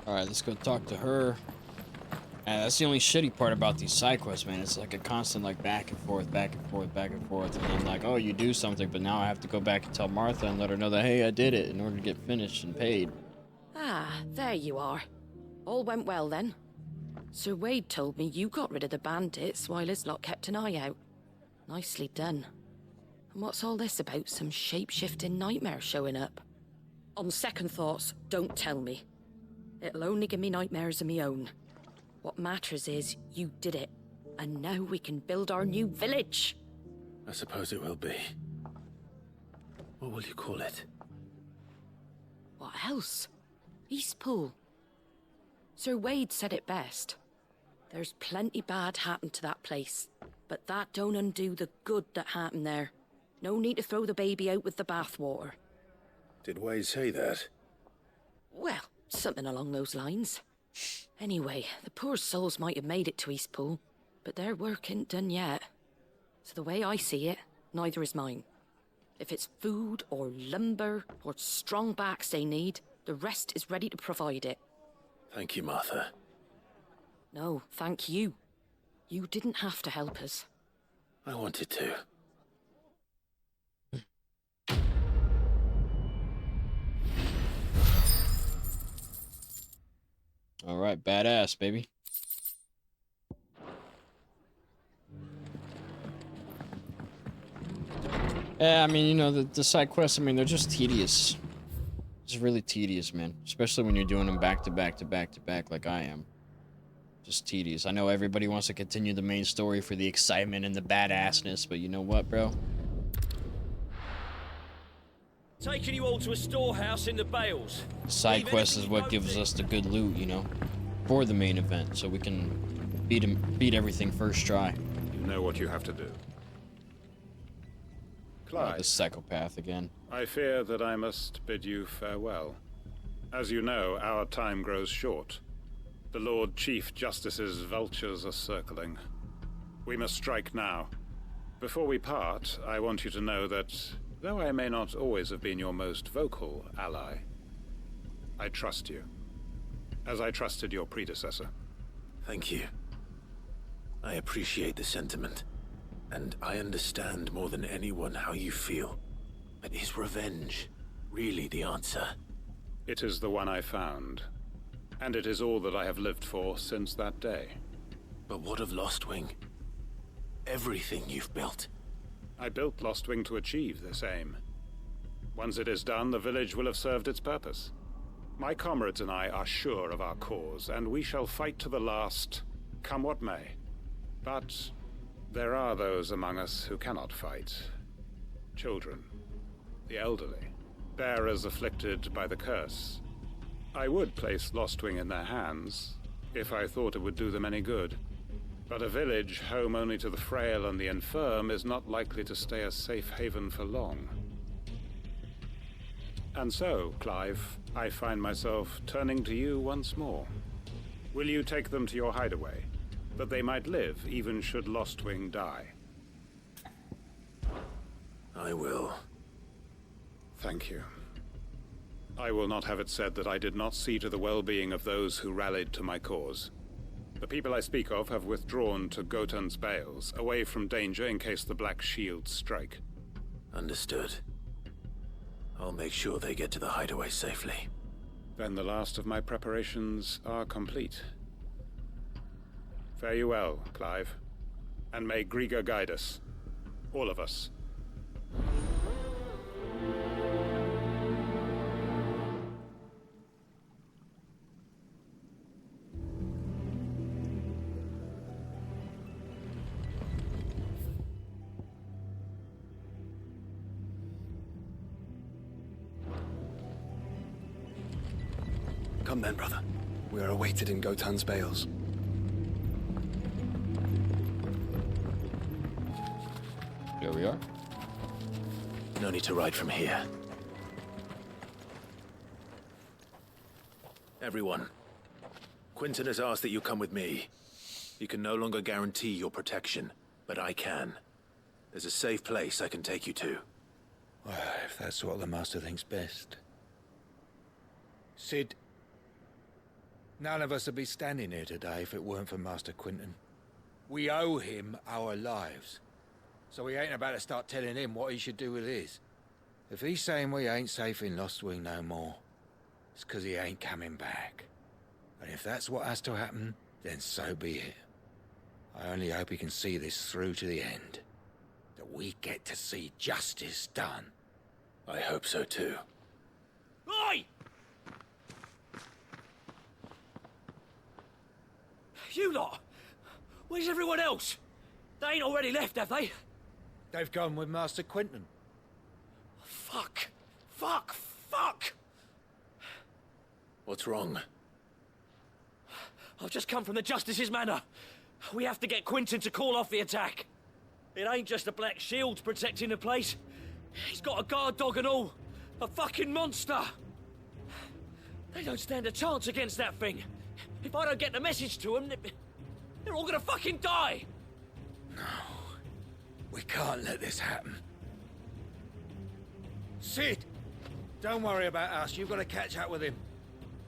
Alright, let's go talk to her. And that's the only shitty part about these side quests, man. It's like a constant like back and forth, back and forth, back and forth. And then like, oh, you do something, but now I have to go back and tell Martha and let her know that, hey, I did it in order to get finished and paid. Ah, there you are. All went well then. Sir Wade told me you got rid of the bandits while his lot kept an eye out. Nicely done. And what's all this about some shape-shifting nightmare showing up? On second thoughts, don't tell me. It'll only give me nightmares of me own. What matters is you did it, and now we can build our new village. I suppose it will be. What will you call it? What else? Eastpool. Sir Wade said it best. There's plenty bad happened to that place, but that don't undo the good that happened there. No need to throw the baby out with the bathwater. Did Wade say that? Well, something along those lines. Anyway, the poor souls might have made it to Eastpool, but their work ain't done yet. So the way I see it, neither is mine. If it's food or lumber or strong backs they need, the rest is ready to provide it. Thank you, Martha. No, thank you. You didn't have to help us. I wanted to. All right, badass, baby. Yeah, I mean, you know, the side quests, I mean, they're just tedious. It's really tedious, man. Especially when you're doing them back to back to back to back like I am. Just tedious. I know everybody wants to continue the main story for the excitement and the badassness, but you know what, bro? Taking you all to a storehouse in the Bales. Side quest is what gives us the good loot, you know, for the main event, so we can beat everything first try. You know what you have to do. Clive. The psychopath again. I fear that I must bid you farewell. As you know, our time grows short. The Lord Chief Justice's vultures are circling. We must strike now. Before we part, I want you to know that, though I may not always have been your most vocal ally, I trust you, as I trusted your predecessor. Thank you. I appreciate the sentiment, and I understand more than anyone how you feel. But is revenge really the answer? It is the one I found, and it is all that I have lived for since that day. But what of Lostwing? Everything you've built. I built Lostwing to achieve this aim. Once it is done, the village will have served its purpose. My comrades and I are sure of our cause, and we shall fight to the last, come what may. But there are those among us who cannot fight. Children, the elderly, bearers afflicted by the curse. I would place Lostwing in their hands, if I thought it would do them any good. But a village home only to the frail and the infirm is not likely to stay a safe haven for long. And so, Clive, I find myself turning to you once more. Will you take them to your hideaway, that they might live even should Lostwing die? I will. Thank you. I will not have it said that I did not see to the well-being of those who rallied to my cause. The people I speak of have withdrawn to Gotan's Bales, away from danger in case the Black Shields strike. Understood. I'll make sure they get to the hideaway safely. Then the last of my preparations are complete. Fare you well, Clive. And may Grieger guide us. All of us. Come then, brother. We are awaited in Gotan's bales. Here we are. No need to ride from here. Everyone, Quinton has asked that you come with me. He can no longer guarantee your protection, but I can. There's a safe place I can take you to. Well, if that's what the Master thinks best. Sid, none of us would be standing here today if it weren't for Master Quinton. We owe him our lives. So we ain't about to start telling him what he should do with his. If he's saying we ain't safe in Lostwing no more, it's 'cause he ain't coming back. And if that's what has to happen, then so be it. I only hope he can see this through to the end. That we get to see justice done. I hope so too. Oi! You lot! Where's everyone else? They ain't already left, have they? They've gone with Master Quinton. Fuck! Fuck! Fuck! What's wrong? I've just come from the Justice's Manor. We have to get Quinton to call off the attack. It ain't just the Black Shields protecting the place. He's got a guard dog and all. A fucking monster! They don't stand a chance against that thing. If I don't get the message to them, they're all gonna fucking die! No. We can't let this happen. Sid! Don't worry about us. You've got to catch up with him.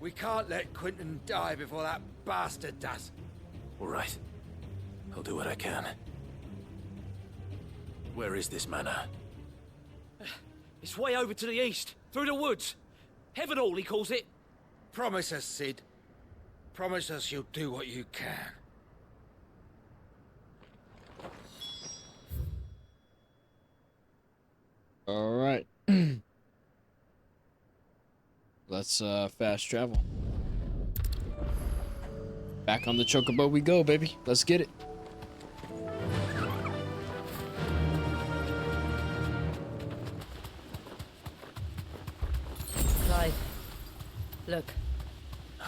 We can't let Quinton die before that bastard does. All right. I'll do what I can. Where is this manor? It's way over to the east, through the woods. Heaven Hall, he calls it. Promise us, Sid. Promise us you'll do what you can. All right. Let's fast travel. Back on the chocobo we go, baby. Let's get it. Clive, look. No.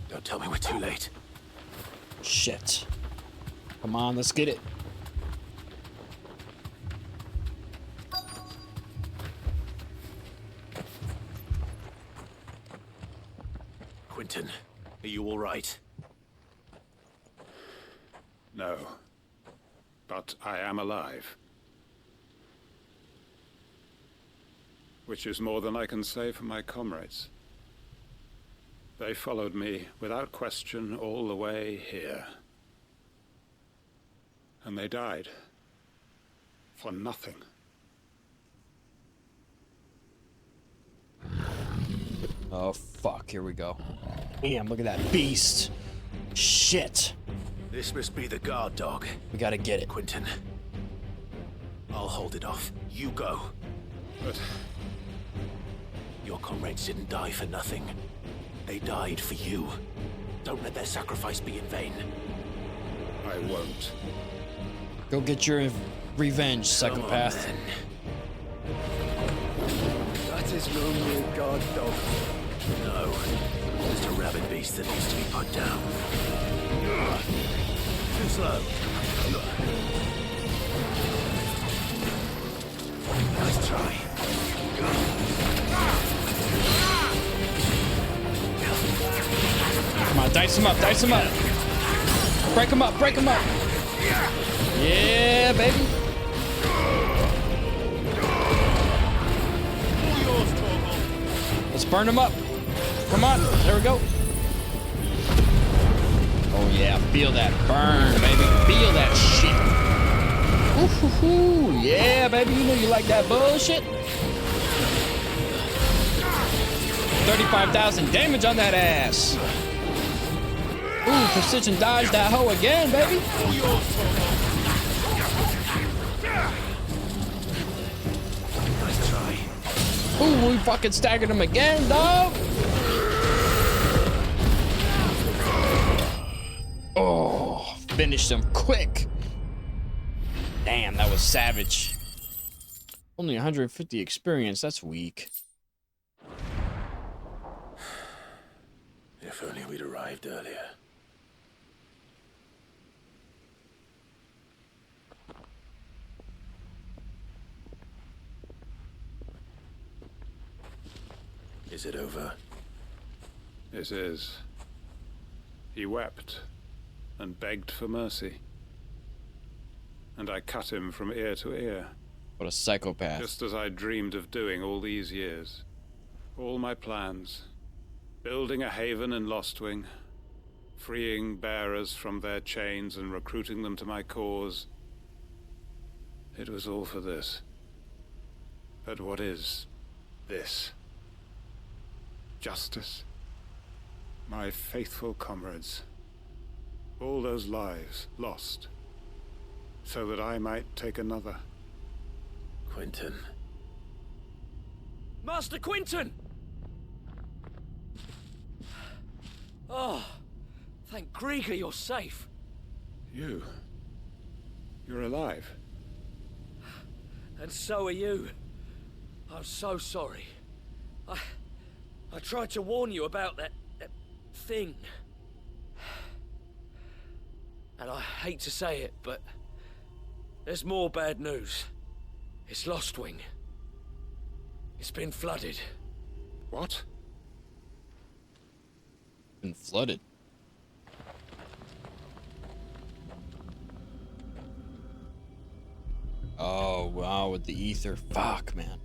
Don't tell me we're too late. Shit. Come on, let's get it. Quinton, are you all right? No. But I am alive. Which is more than I can say for my comrades. They followed me without question all the way here. And they died. For nothing. Oh, fuck. Here we go. Damn, look at that beast. Shit. This must be the guard dog. We gotta get it. Quinton. I'll hold it off. You go. But... your comrades didn't die for nothing. They died for you. Don't let their sacrifice be in vain. I won't. Go get your revenge, psychopath. That is no mere guard dog. No. Just a rabid beast that needs to be put down. Too slow. Nice try. Come on, dice him up, dice him up. Break him up, break him up. Yeah, baby. Let's burn him up. Come on, there we go. Oh yeah, feel that burn, baby. Feel that shit. Ooh, yeah, baby, you know you like that bullshit. 35,000 damage on that ass. Ooh, precision dodge that hoe again, baby. Nice try. Ooh, we fucking staggered him again, dog. Oh, finished him quick. Damn, that was savage. Only 150 experience, that's weak. If only we'd arrived earlier. Is it over? It is. He wept and begged for mercy. And I cut him from ear to ear. What a psychopath. Just as I dreamed of doing all these years. All my plans. Building a haven in Lostwing. Freeing bearers from their chains and recruiting them to my cause. It was all for this. But what is this? Justice? My faithful comrades. All those lives lost. So that I might take another. Quentin. Master Quentin! Oh, thank Grieger you're safe. You're alive. And so are you. I'm so sorry. I tried to warn you about that thing. And I hate to say it, but there's more bad news. It's Lostwing. It's been flooded. What? Been flooded. Oh, wow, with the Aether. Fuck, man.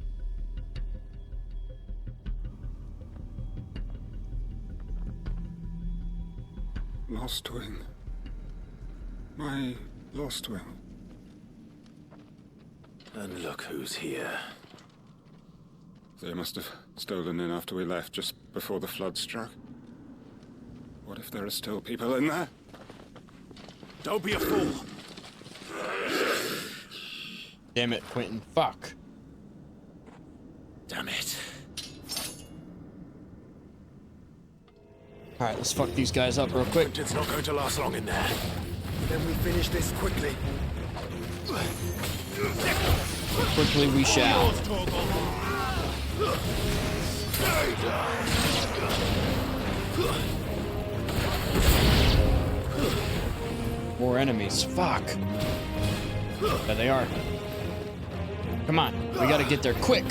Lostwing. My Lostwing. And look who's here. They must have stolen in after we left, just before the flood struck. What if there are still people in there? Don't be a fool! Damn it, Quentin. Fuck. Damn it. Alright, let's fuck these guys up real quick. It's not going to last long in there. Then we finish this quickly. Quickly we shall. More enemies. Fuck. There they are. Come on. We gotta get there quick.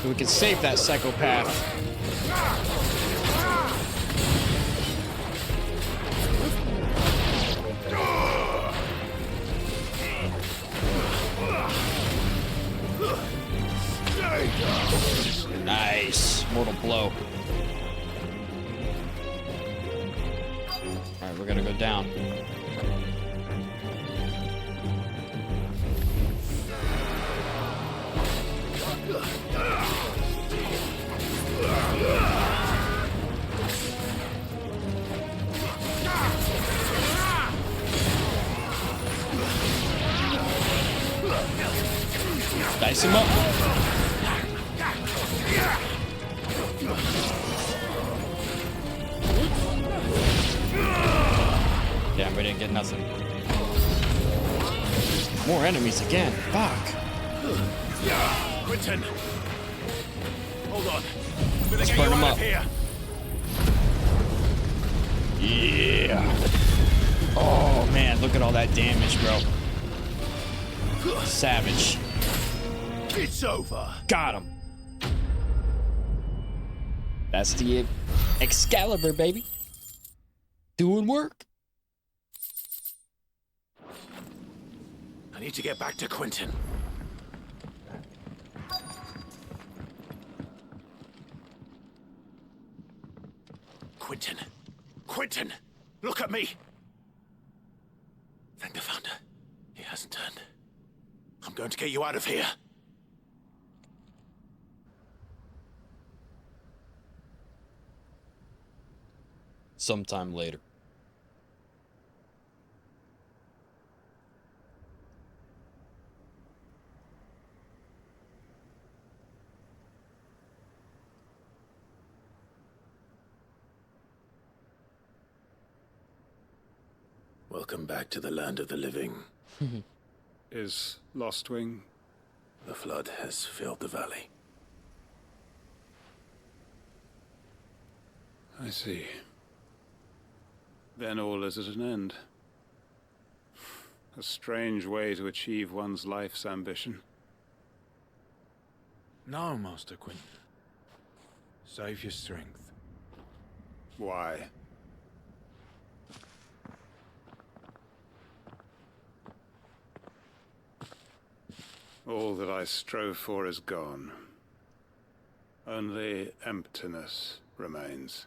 So we can save that psychopath. Nice. Mortal blow. Alright, we're gonna go down. Dice him up. Damn, we didn't get nothing. More enemies again. Fuck. Quentin! Hold on. Let's burn them up. Yeah. Oh, man. Look at all that damage, bro. Savage. It's over. Got him. That's the Excalibur, baby. Doing work. I need to get back to Quentin. Quentin! Quentin! Look at me! Thank the Founder. hasn't turned. I'm going to get you out of here. Sometime later. Welcome back to the land of the living. Is Lostwing? The flood has filled the valley. I see. Then all is at an end. A strange way to achieve one's life's ambition. No, Master Quinton. Save your strength. Why? All that I strove for is gone. Only emptiness remains.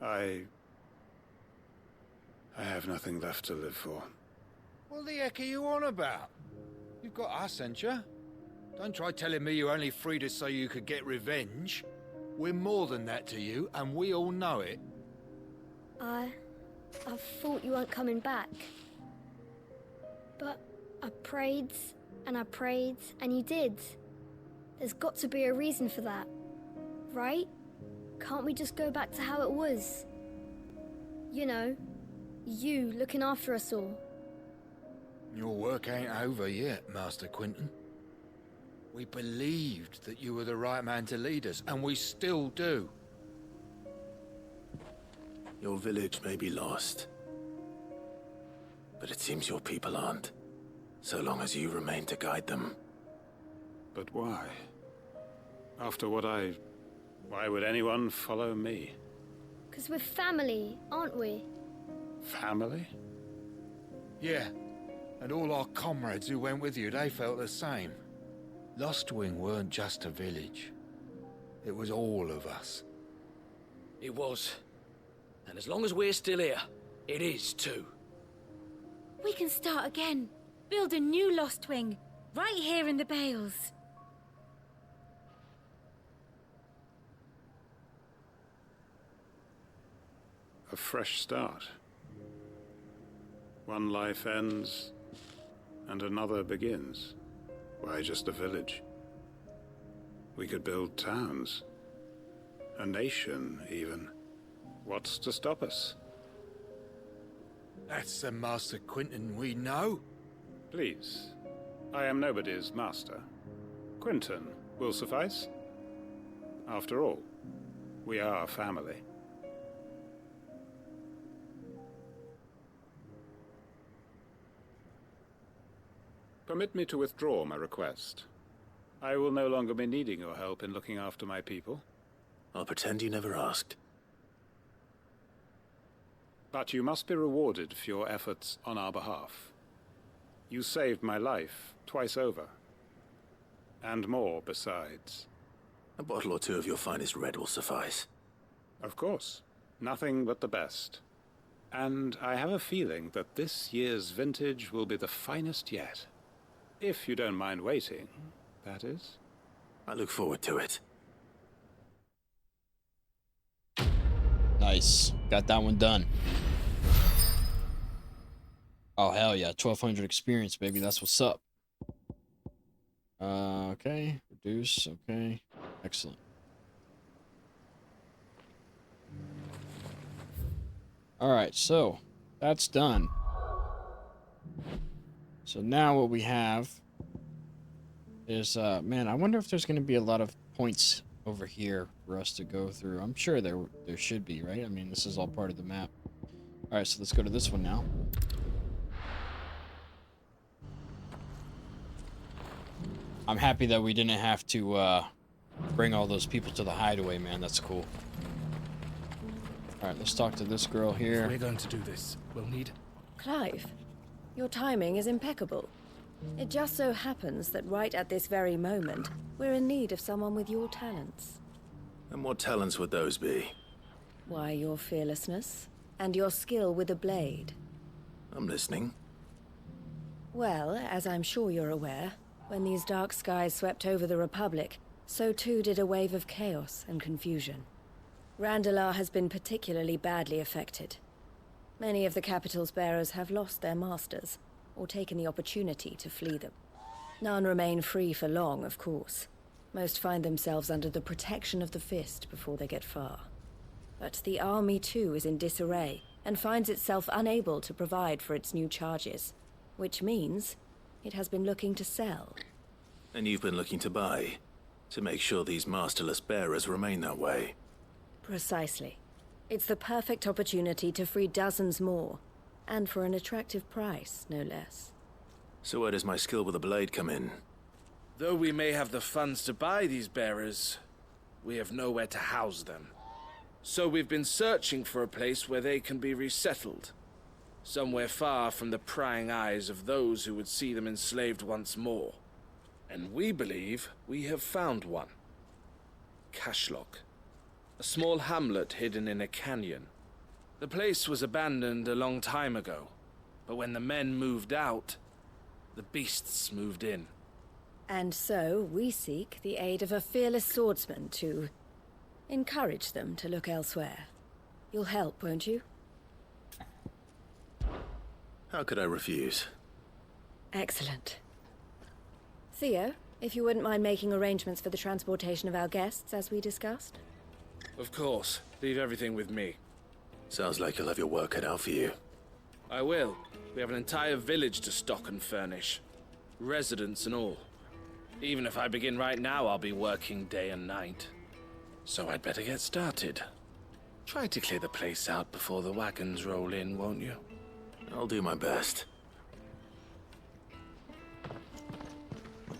I have nothing left to live for. What the heck are you on about? You've got us, ain't you? Don't try telling me you only freed us so you could get revenge. We're more than that to you, and we all know it. I thought you weren't coming back. But I prayed, and you did. There's got to be a reason for that, right? Can't we just go back to how it was? You know, you looking after us all. Your work ain't over yet, Master Quinton. We believed that you were the right man to lead us, and we still do. Your village may be lost, but it seems your people aren't, so long as you remain to guide them. But why? After what why would anyone follow me? 'Cause we're family, aren't we? Family? Yeah, and all our comrades who went with you, they felt the same. Lostwing weren't just a village. It was all of us. It was. And as long as we're still here, it is too. We can start again. Build a new Lostwing, right here in the Bales. A fresh start. One life ends, and another begins. Why just a village? We could build towns. A nation, even. What's to stop us? That's the Master Quinton we know. Please. I am nobody's master. Quinton will suffice. After all, we are family. Permit me to withdraw my request. I will no longer be needing your help in looking after my people. I'll pretend you never asked. But you must be rewarded for your efforts on our behalf. You saved my life twice over. And more besides. A bottle or two of your finest red will suffice. Of course. Nothing but the best. And I have a feeling that this year's vintage will be the finest yet. If you don't mind waiting, that is. I look forward to it. Nice. Got that one done. Oh, hell yeah. 1200 experience, baby. That's what's up. Okay. Reduce. Okay. Excellent. Alright, so that's done. So now what we have is, man, I wonder if there's going to be a lot of points over here for us to go through. I'm sure there should be, right? I mean, this is all part of the map. Alright, so let's go to this one now. I'm happy that we didn't have to bring all those people to the hideaway, man. That's cool. Alright, let's talk to this girl here. If we're going to do this, we'll need... Clive, your timing is impeccable. It just so happens that right at this very moment, we're in need of someone with your talents. And what talents would those be? Why, your fearlessness and your skill with a blade. I'm listening. Well, as I'm sure you're aware, when these dark skies swept over the Republic, so too did a wave of chaos and confusion. Randalar has been particularly badly affected. Many of the capital's bearers have lost their masters, or taken the opportunity to flee them. None remain free for long, of course. Most find themselves under the protection of the Fist before they get far. But the army too is in disarray, and finds itself unable to provide for its new charges. Which means it has been looking to sell. And you've been looking to buy, to make sure these masterless bearers remain that way. Precisely. It's the perfect opportunity to free dozens more, and for an attractive price, no less. So where does my skill with the blade come in? Though we may have the funds to buy these bearers, we have nowhere to house them. So we've been searching for a place where they can be resettled. Somewhere far from the prying eyes of those who would see them enslaved once more. And we believe we have found one. Cashlock. A small hamlet hidden in a canyon. The place was abandoned a long time ago, but when the men moved out, the beasts moved in. And so we seek the aid of a fearless swordsman to encourage them to look elsewhere. You'll help, won't you? How could I refuse? Excellent. Theo, if you wouldn't mind making arrangements for the transportation of our guests, as we discussed. Of course. Leave everything with me. Sounds like you'll have your work cut out for you. I will. We have an entire village to stock and furnish. Residents and all. Even if I begin right now, I'll be working day and night. So I'd better get started. Try to clear the place out before the wagons roll in, won't you? I'll do my best.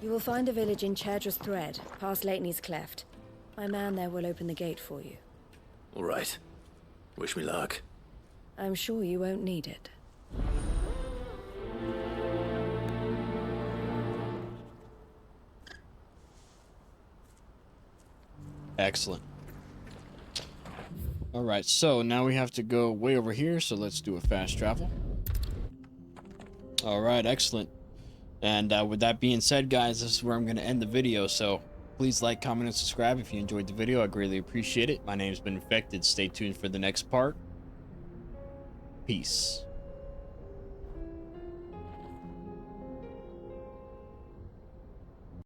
You will find a village in Chaidra's Thread, past Leitney's Cleft. My man there will open the gate for you. All right. Wish me luck. I'm sure you won't need it. Excellent. All right, so now we have to go way over here, so let's do a fast travel. All right, excellent. And with that being said, guys, this is where I'm going to end the video. So please like, comment, and subscribe if you enjoyed the video. I greatly appreciate it. My name's been Infected. Stay tuned for the next part. Peace.